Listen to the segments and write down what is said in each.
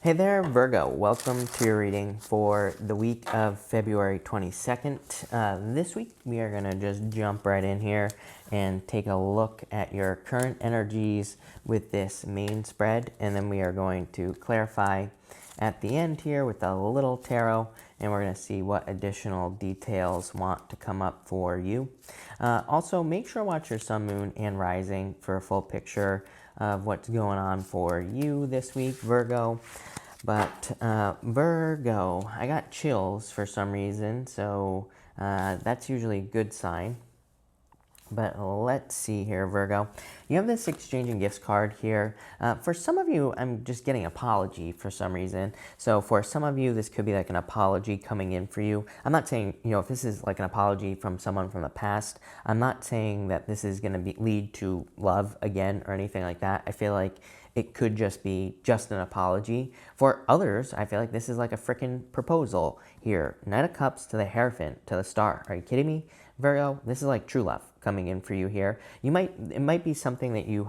Hey there, Virgo. Welcome to your reading for the week of February 22nd. This week, we are going to just jump right in here and take a look at your current energies with this main spread. And then we are going to clarify at the end here with a little tarot. And we're going to see what additional details want to come up for you. Also, make sure to watch your sun, moon, and rising for a full picture of what's going on for you this week, Virgo. But Virgo, I got chills for some reason, so that's usually a good sign. But let's see here, Virgo. You have this exchanging gifts card here. For some of you, I'm just getting apology for some reason. So for some of you, this could be like an apology coming in for you. I'm not saying, if this is like an apology from someone from the past, I'm not saying that this is going to lead to love again or anything like that. I feel like it could just be just an apology. For others, I feel like this is like a freaking proposal here. Knight of Cups to the Hierophant to the Star. Are you kidding me? Virgo, this is like true love coming in for you here. It might be something that you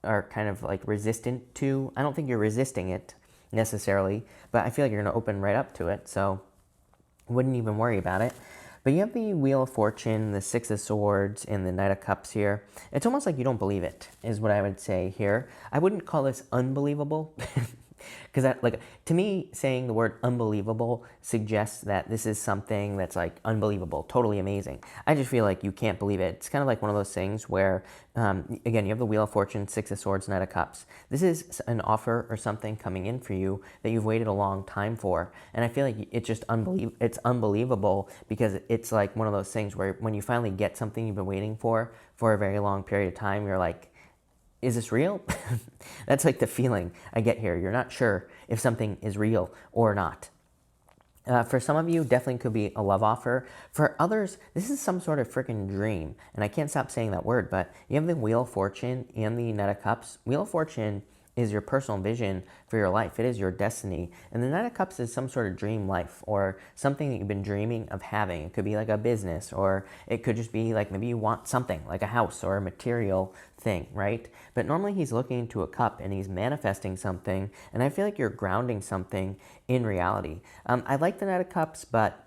are kind of like resistant to. I don't think you're resisting it necessarily, but I feel like you're going to open right up to it, so wouldn't even worry about it. But you have the Wheel of Fortune, the Six of Swords, and the Knight of Cups here. It's almost like you don't believe it, is what I would say here. I wouldn't call this unbelievable. Because to me, saying the word unbelievable suggests that this is something that's like unbelievable, totally amazing. I just feel like you can't believe it. It's kind of like one of those things where, again, you have the Wheel of Fortune, Six of Swords, Knight of Cups. This is an offer or something coming in for you that you've waited a long time for. And I feel like it's unbelievable because it's like one of those things where when you finally get something you've been waiting for a very long period of time, you're like, is this real? That's like the feeling I get here. You're not sure if something is real or not. For some of you, definitely could be a love offer. For others, this is some sort of freaking dream. And I can't stop saying that word, but you have the Wheel of Fortune and the Knight of Cups. Wheel of Fortune is your personal vision for your life. It is your destiny. And the Knight of Cups is some sort of dream life or something that you've been dreaming of having. It could be like a business, or it could just be like maybe you want something like a house or a material thing, right? But normally he's looking into a cup and he's manifesting something. And I feel like you're grounding something in reality. I like the Knight of Cups, but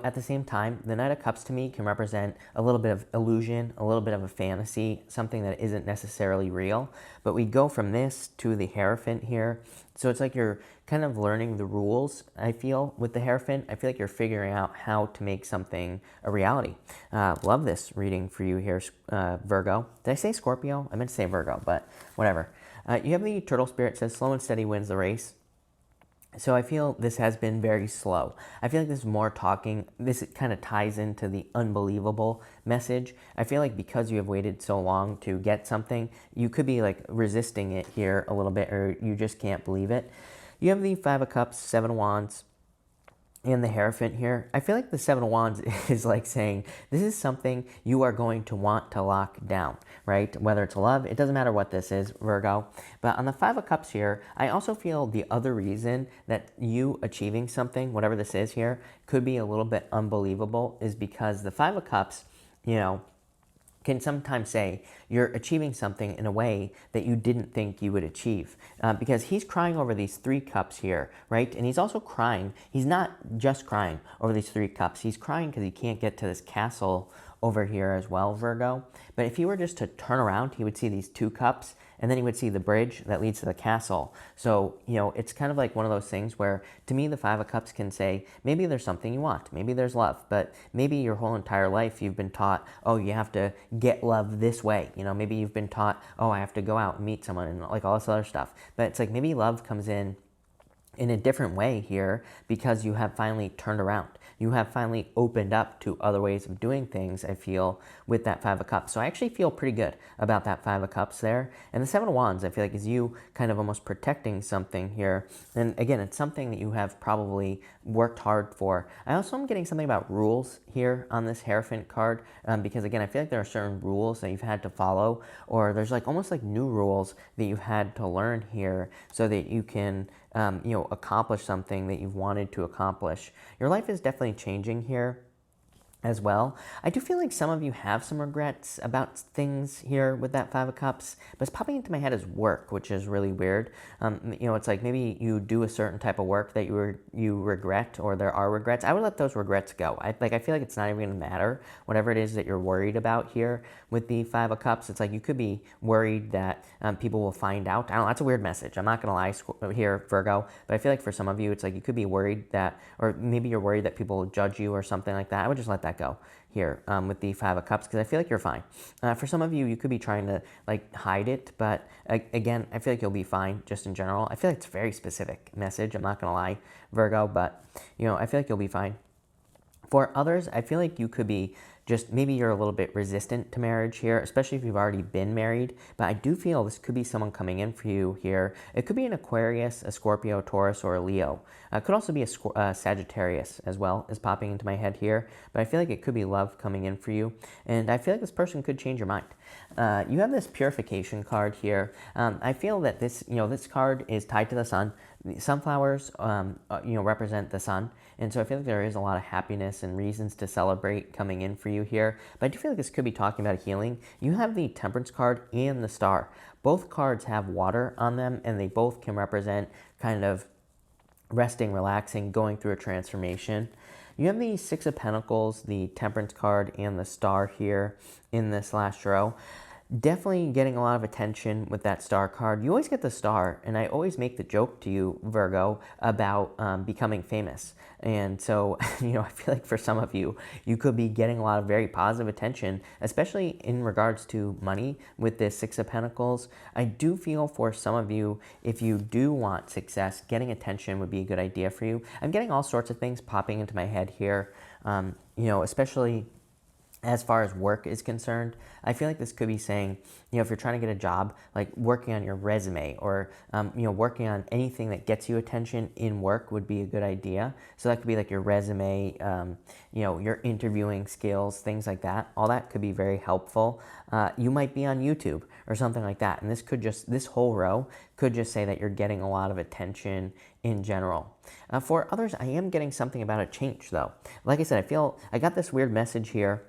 at the same time, the Knight of Cups to me can represent a little bit of illusion, a little bit of a fantasy, something that isn't necessarily real. But we go from this to the Hierophant here. So it's like you're kind of learning the rules, I feel, with the Hierophant. I feel like you're figuring out how to make something a reality. Love this reading for you here, Virgo. Did I say Scorpio? I meant to say Virgo, but whatever. You have the Turtle Spirit, says slow and steady wins the race. So I feel this has been very slow. I feel like this is more talking. This kind of ties into the unbelievable message. I feel like because you have waited so long to get something, you could be like resisting it here a little bit, or you just can't believe it. You have the Five of Cups, Seven of Wands, and the Hierophant here. I feel like the Seven of Wands is like saying this is something you are going to want to lock down, right? Whether it's love, it doesn't matter what this is, Virgo. But on the Five of Cups here, I also feel the other reason that you achieving something, whatever this is here, could be a little bit unbelievable is because the Five of Cups, can sometimes say you're achieving something in a way that you didn't think you would achieve. Because he's crying over these three cups here, right? And he's also crying. He's not just crying over these three cups. He's crying because he can't get to this castle over here as well, Virgo. But if he were just to turn around, he would see these two cups, and then he would see the bridge that leads to the castle. So, it's kind of like one of those things where, to me, the Five of Cups can say, maybe there's something you want, maybe there's love, but maybe your whole entire life you've been taught, oh, you have to get love this way. Maybe you've been taught, oh, I have to go out and meet someone and like all this other stuff. But it's like maybe love comes in a different way here because you have finally turned around. You have finally opened up to other ways of doing things, I feel, with that Five of Cups. So I actually feel pretty good about that Five of Cups there. And the Seven of Wands, I feel like, is you kind of almost protecting something here. And again, it's something that you have probably worked hard for. I also am getting something about rules here on this Hierophant card because, again, I feel like there are certain rules that you've had to follow, or there's like almost like new rules that you've had to learn here so that you can accomplish something that you've wanted to accomplish. Your life is definitely changing here. as well. I do feel like some of you have some regrets about things here with that Five of Cups, but it's popping into my head as work, which is really weird. It's like maybe you do a certain type of work that you regret, or there are regrets. I would let those regrets go. I feel like it's not even going to matter whatever it is that you're worried about here with the Five of Cups. It's like you could be worried that people will find out. I don't know, that's a weird message. I'm not going to lie here, Virgo, but I feel like for some of you, it's like you could be worried that, or maybe you're worried that people will judge you or something like that. I would just let that go here with the Five of Cups, because I feel like you're fine. For some of you, you could be trying to like hide it, but again, I feel like you'll be fine just in general. I feel like it's a very specific message. I'm not going to lie, Virgo, but I feel like you'll be fine. For others, I feel like you could be just, maybe you're a little bit resistant to marriage here, especially if you've already been married. But I do feel this could be someone coming in for you here. It could be an Aquarius, a Scorpio, Taurus, or a Leo. It could also be a Sagittarius as well, is popping into my head here. But I feel like it could be love coming in for you. And I feel like this person could change your mind. You have this purification card here. I feel that this card is tied to the sun. Sunflowers, represent the sun. And so I feel like there is a lot of happiness and reasons to celebrate coming in for you here. But I do feel like this could be talking about healing. You have the Temperance card and the Star. Both cards have water on them, and they both can represent kind of resting, relaxing, going through a transformation. You have the Six of Pentacles, the Temperance card, and the Star here in this last row. Definitely getting a lot of attention with that Star card. You always get the Star, and I always make the joke to you, Virgo, about becoming famous. And so, I feel like for some of you, you could be getting a lot of very positive attention, especially in regards to money with this Six of Pentacles. I do feel for some of you, if you do want success, getting attention would be a good idea for you. I'm getting all sorts of things popping into my head here, especially as far as work is concerned. I feel like this could be saying, if you're trying to get a job, like working on your resume or, working on anything that gets you attention in work would be a good idea. So that could be like your resume, your interviewing skills, things like that. All that could be very helpful. You might be on YouTube or something like that. And this whole row could just say that you're getting a lot of attention in general. For others, I am getting something about a change though. Like I said, I got this weird message here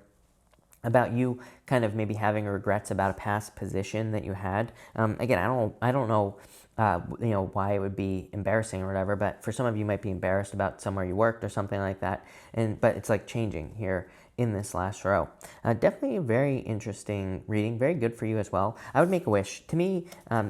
about you kind of maybe having regrets about a past position that you had. Again, I don't know, why it would be embarrassing or whatever, but for some of you might be embarrassed about somewhere you worked or something like that. But it's like changing here in this last row. Definitely a very interesting reading, very good for you as well. I would make a wish. To me,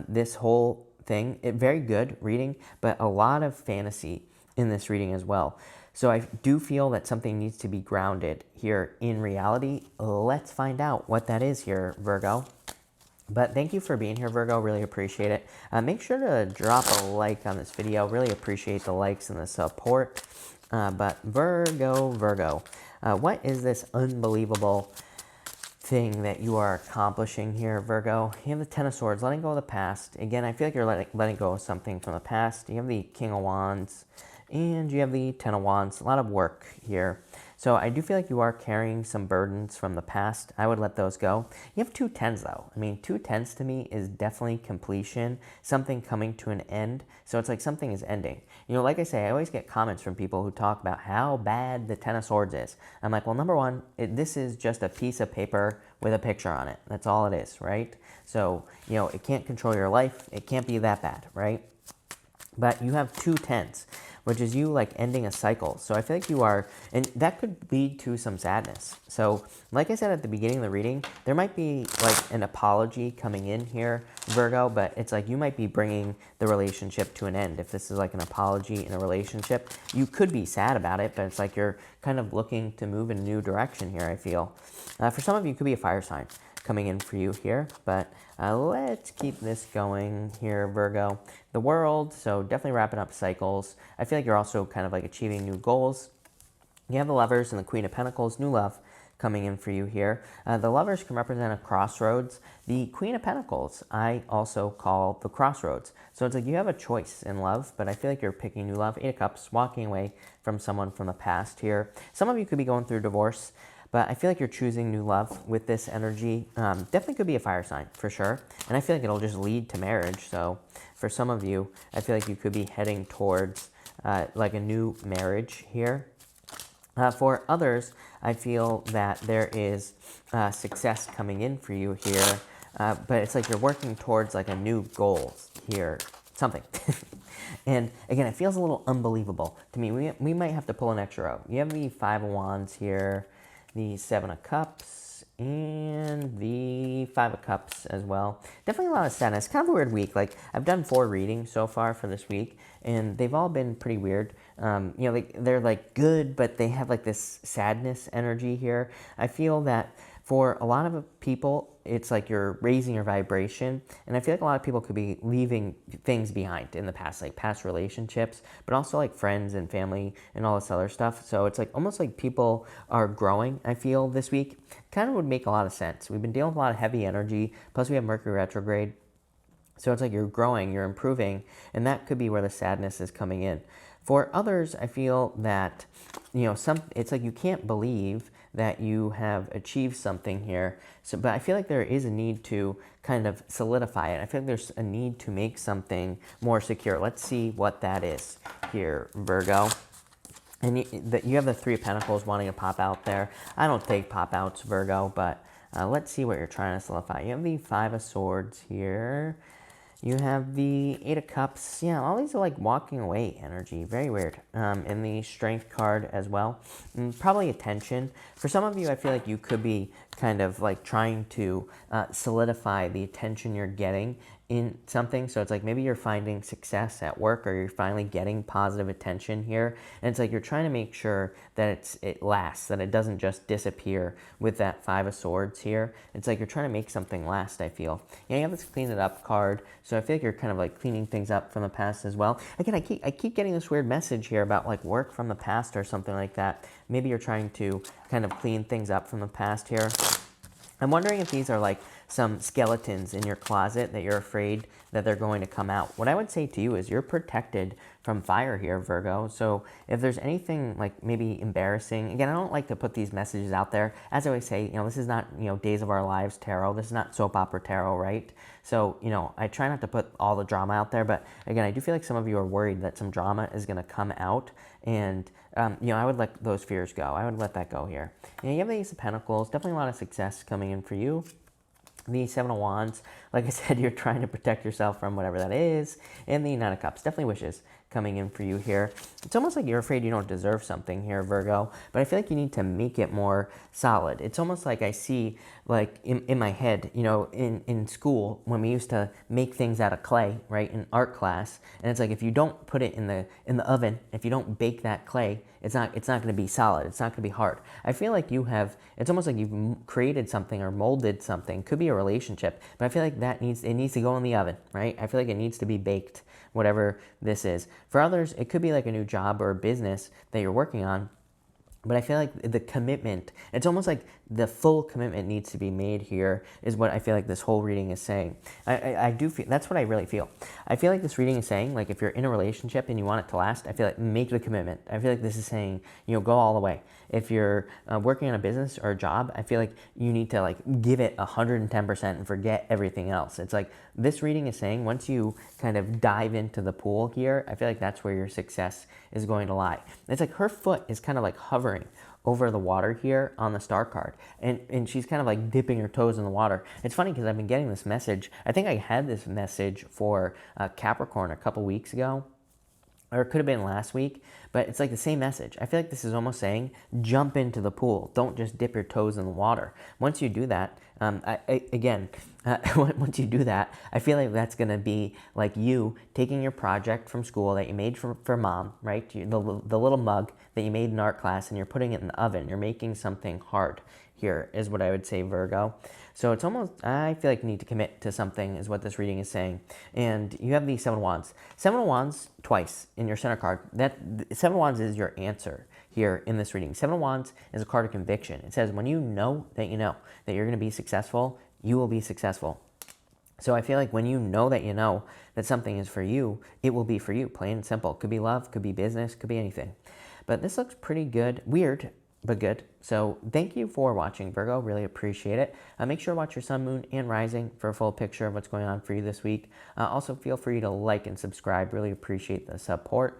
this whole thing, very good reading, but a lot of fantasy in this reading as well. So I do feel that something needs to be grounded here in reality. Let's find out what that is here, Virgo. But thank you for being here, Virgo. Really appreciate it. Make sure to drop a like on this video. Really appreciate the likes and the support. But Virgo, what is this unbelievable thing that you are accomplishing here, Virgo? You have the Ten of Swords, letting go of the past. Again, I feel like you're letting go of something from the past. You have the King of Wands. And you have the Ten of Wands, a lot of work here. So I do feel like you are carrying some burdens from the past. I would let those go. You have two tens though. I mean, two tens to me is definitely completion, something coming to an end. So it's like something is ending. Like I say, I always get comments from people who talk about how bad the Ten of Swords is. I'm like, well, number one, this is just a piece of paper with a picture on it. That's all it is, right? So, it can't control your life. It can't be that bad, right? But you have two tens, which is you like ending a cycle. So I feel like you are, and that could lead to some sadness. So like I said at the beginning of the reading, there might be like an apology coming in here, Virgo, but it's like you might be bringing the relationship to an end. If this is like an apology in a relationship, you could be sad about it, but it's like you're kind of looking to move in a new direction here, I feel. For some of you, it could be a fire sign coming in for you here, but let's keep this going here, Virgo. The World, so definitely wrapping up cycles. I feel like you're also kind of like achieving new goals. You have the Lovers and the Queen of Pentacles, new love coming in for you here. The Lovers can represent a crossroads. The Queen of Pentacles, I also call the crossroads. So it's like you have a choice in love, but I feel like you're picking new love. Eight of Cups, walking away from someone from the past here. Some of you could be going through divorce, but I feel like you're choosing new love with this energy. Definitely could be a fire sign, for sure. And I feel like it'll just lead to marriage. So for some of you, I feel like you could be heading towards like a new marriage here. For others, I feel that there is success coming in for you here, but it's like you're working towards like a new goal here, something. And again, it feels a little unbelievable to me. We might have to pull an extra out. You have the Five of Wands here, the Seven of Cups, and the Five of Cups as well. Definitely a lot of sadness. Kind of a weird week. Like, I've done 4 readings so far for this week, and they've all been pretty weird. You know, they're like good, but they have like this sadness energy here. I feel that for a lot of people, it's like you're raising your vibration, and I feel like a lot of people could be leaving things behind in the past, like past relationships, but also like friends and family and all this other stuff. So it's like almost like people are growing, I feel, this week. Kind of would make a lot of sense. We've been dealing with a lot of heavy energy, plus we have Mercury retrograde. So it's like you're growing, you're improving, and that could be where the sadness is coming in. For others, I feel that, you know, it's like you can't believe that you have achieved something here. So, but I feel like there is a need to kind of solidify it. I feel like there's a need to make something more secure. Let's see what that is here, Virgo. And you have the Three of Pentacles wanting to pop out there. I don't take pop outs, Virgo, but let's see what you're trying to solidify. You have the Five of Swords here. You have the Eight of Cups. Yeah, all these are like walking away energy. Very weird. And the Strength card as well. And probably attention. For some of you, I feel like you could be kind of like trying to solidify the attention you're getting in something. So it's like maybe you're finding success at work, or you're finally getting positive attention here. And it's like you're trying to make sure that it lasts, that it doesn't just disappear with that Five of Swords here. It's like you're trying to make something last, I feel. Yeah, you have this Clean It Up card. So I feel like you're kind of like cleaning things up from the past as well. Again, I keep getting this weird message here about like work from the past or something like that. Maybe you're trying to kind of clean things up from the past here. I'm wondering if these are like some skeletons in your closet that you're afraid that they're going to come out. What I would say to you is you're protected from fire here, Virgo. So if there's anything like maybe embarrassing, again, I don't like to put these messages out there. As I always say, you know, this is not, you know, Days of Our Lives tarot. This is not soap opera tarot, right? So, you know, I try not to put all the drama out there, but again, I do feel like some of you are worried that some drama is going to come out, and, you know, I would let those fears go. I would let that go here. You know, you have the Ace of Pentacles, definitely a lot of success coming in for you. The Seven of Wands, like I said, you're trying to protect yourself from whatever that is. And the Nine of Cups, definitely wishes coming in for you here. It's almost like you're afraid you don't deserve something here, Virgo, but I feel like you need to make it more solid. It's almost like I see, like in my head, you know, in school when we used to make things out of clay, right, in art class, and it's like if you don't put it in the oven, if you don't bake that clay, it's not going to be solid. It's not going to be hard. I feel like it's almost like you've created something or molded something. Could be a relationship, but I feel like it needs to go in the oven, right? I feel like it needs to be baked, whatever this is. For others, it could be like a new job or a business that you're working on. But I feel like the commitment, it's almost like the full commitment needs to be made here, is what I feel like this whole reading is saying. I do feel, that's what I really feel. I feel like this reading is saying, like, if you're in a relationship and you want it to last, I feel like make the commitment. I feel like this is saying, you know, go all the way. If you're working on a business or a job, I feel like you need to, like, give it 110% and forget everything else. It's like this reading is saying, once you kind of dive into the pool here, I feel like that's where your success is going to lie. It's like her foot is kind of like hovering over the water here on the star card, and she's kind of like dipping her toes in the water. It's funny because I've been getting this message. I think I had this message for Capricorn a couple weeks ago, or it could have been last week, but it's like the same message. I feel like this is almost saying, jump into the pool. Don't just dip your toes in the water. Once you do that, once you do that, I feel like that's going to be like you taking your project from school that you made for mom, right? The little mug that you made in art class, and you're putting it in the oven. You're making something hard here, is what I would say, Virgo. So it's almost, I feel like you need to commit to something, is what this reading is saying. And you have the Seven of Wands. Seven of Wands twice in your center card. Seven of Wands is your answer here in this reading. Seven of Wands is a card of conviction. It says when you know that you're going to be successful, you will be successful. So I feel like when you know that something is for you, it will be for you, plain and simple. Could be love, could be business, could be anything. But this looks pretty good. Weird, but good. So thank you for watching, Virgo. Really appreciate it. Make sure to watch your sun, moon, and rising for a full picture of what's going on for you this week. Also, feel free to like and subscribe. Really appreciate the support.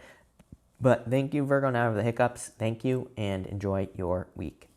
But thank you, Virgo, now for the hiccups. Thank you, and enjoy your week.